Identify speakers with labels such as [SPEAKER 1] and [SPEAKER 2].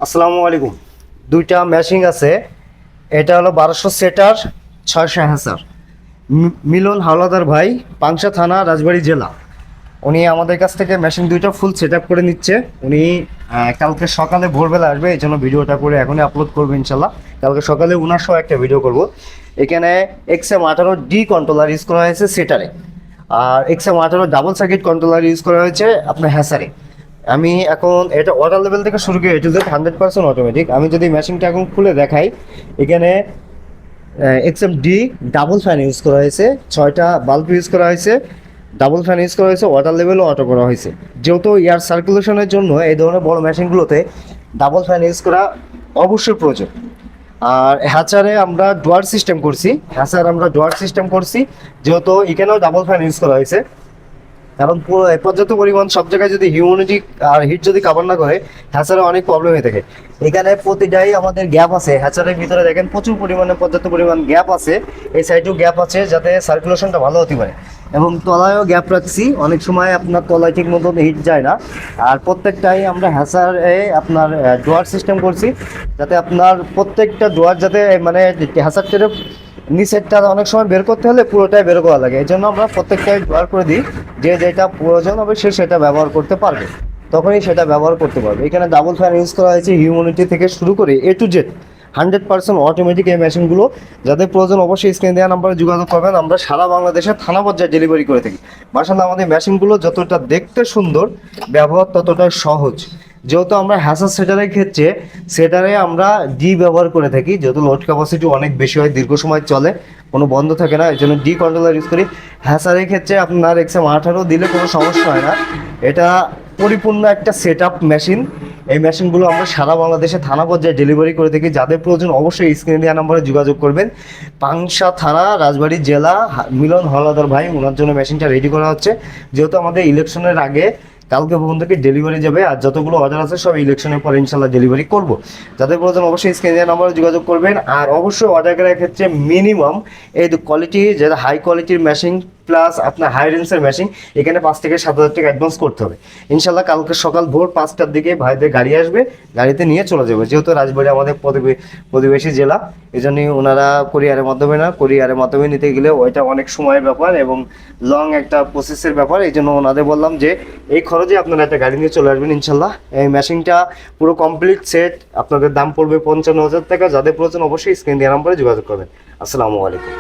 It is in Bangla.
[SPEAKER 1] আসসালামু আলাইকুম। দুইটা মেশিন আছে, এটা হলো 1200 সেটার 600 হ্যাসার। মিলন হাওলাদার ভাই, পাংশা থানা, রাজবাড়ী জেলা। উনি আমাদের কাছ থেকে মেশিন দুইটা ফুল সেট আপ করে নিচ্ছে। উনি কালকে সকালে ভোরবেলা আসবে, এই জন্য ভিডিওটা করে এখনই আপলোড করবো ইনশাল্লাহ। কালকে সকালে উনার সহ একটা ভিডিও করব। এখানে XM18D কন্ট্রোলার ইউজ করা হয়েছে সেটারে, আর XM18 double circuit controller use করা হয়েছে আপনার হ্যাসারে। আমি এখন এটা ওয়াটার লেভেল থেকে শুরু করে এটু 100% অটোমেটিক। আমি যদি মেশিনটা এখন খুলে দেখাই, এখানে XM-D ডাবল ফ্যান ইউজ করা হয়েছে, 6টা বাল্ব ইউজ করা হয়েছে, ডাবল ফ্যান ইউজ করা হয়েছে, ওয়াটার লেভেলও অটো করা হয়েছে। যেহেতু এয়ার সার্কুলেশনের জন্য এই ধরনের বড় মেশিনগুলোতে ডাবল ফ্যান ইউজ করা অবশ্যই প্রয়োজন। আর হ্যাচারে আমরা ডোয়ার সিস্টেম করছি, যেহেতু এখানেও ডাবল ফ্যান ইউজ করা হয়েছে। কারণ পর্যাপ্ত পরিমাণ সব জায়গায় যদি হিউমিডিটি আর হিট যদি কাভার না করে, হ্যাচারে অনেক প্রবলেম হয়ে থাকে। এখানে প্রতিটাই আমাদের গ্যাপ আছে, হ্যাচারের ভিতরে দেখেন প্রচুর পরিমাণে পর্যাপ্ত পরিমাণ গ্যাপ আছে। এই সাইডেও গ্যাপ আছে যাতে সার্কুলেশনটা ভালো হতে পারে, এবং তলায়ও গ্যাপ রাখছি। অনেক সময় আপনার তলায় ঠিক মতন হিট যায় না। আর প্রত্যেকটাই আমরা হ্যাচারে আপনার ডোয়ার সিস্টেম করছি, যাতে আপনার প্রত্যেকটা ডোয়ার যাতে মানে হ্যাচার টেরে নিচেরটা অনেক সময় বের করতে হলে পুরোটাই বের করা লাগে। এই জন্য আমরা প্রত্যেকটাই ব্যবহার করে দিই, যে যেটা প্রয়োজন হবে সে সেটা ব্যবহার করতে পারবে, তখনই সেটা ব্যবহার করতে পারবে। এখানে ডাবল ফ্যান ইউজ করা হয়েছে, হিউমিডিটি থেকে শুরু করে A to Z 100% অটোমেটিক এই মেশিনগুলো। যাদের প্রয়োজন অবশ্যই স্ক্রিন দেওয়া নাম্বারে যোগাযোগ করবেন। আমরা সারা বাংলাদেশে থানা পর্যায়ে ডেলিভারি করে থাকি। মাশাআল্লাহ, আমাদের মেশিনগুলো যতটা দেখতে সুন্দর, ব্যবহার ততটা সহজ। যেহেতু আমরা হ্যাসার সেটারের ক্ষেত্রে সেটারে আমরা ডি ব্যবহার করে থাকি, যেহেতু লোড ক্যাপাসিটি অনেক বেশি হয়, দীর্ঘ সময় চলে, কোনো বন্ধ থাকে না, এই জন্য ডি কন্ট্রোলার ইউজ করি। হ্যাসারের ক্ষেত্রে আপনার XM18 দিলে কোনো সমস্যা হয় না। এটা পরিপূর্ণ একটা সেট আপ মেশিন। এই মেশিনগুলো আমরা সারা বাংলাদেশে থানা পর্যায়ে ডেলিভারি করে থাকি। যাদের প্রয়োজন অবশ্যই স্ক্রিনে দেওয়া নম্বরে যোগাযোগ করবেন। পাংশা থানা, রাজবাড়ী জেলা, মিলন হাওলাদার ভাই, ওনার জন্য মেশিনটা রেডি করা হচ্ছে। যেহেতু আমাদের ইলেকশনের আগে কালকে পর্যন্ত কি ডেলিভারি যাবে, আর যতগুলো অর্ডার আছে সব ইলেকশনের পরে ইনশাল্লাহ ডেলিভারি করব। যাদের প্রয়োজন অবশ্যই স্ক্রিনে দেওয়া নম্বরে যোগাযোগ করবেন। আর অবশ্যই অর্ডার করার ক্ষেত্রে মিনিমাম এই কোয়ালিটি, যেটা হাই কোয়ালিটির মেশিন প্লাস আপনার হাই রেঞ্জের মেশিন, এখানে 5 থেকে 7 হাজার টাকা অ্যাডভান্স করতে হবে। ইনশাল্লাহ কালকে সকাল ভোর 5টার দিকে ভাইদের গাড়ি আসবে, গাড়িতে নিয়ে চলে যাবে। যেহেতু রাজবাড়ী আমাদের প্রতিবেশী জেলা, এই জন্যই ওনারা কুরিয়ারের মাধ্যমে না, কুরিয়ারের মাধ্যমে নিতে গেলে ওইটা অনেক সময়ের ব্যাপার এবং লং একটা প্রসেসের ব্যাপার। এই জন্য ওনাদের বললাম যে এই খরচে আপনারা একটা গাড়ি নিয়ে চলে আসবেন ইনশাল্লাহ। এই মেশিনটা পুরো কমপ্লিট সেট আপনাদের দাম পড়বে 55,000 টাকা। যাদের প্রয়োজন অবশ্যই স্ক্রিন দেওয়া নম্বরে যোগাযোগ করবেন। আসসালামু আলাইকুম।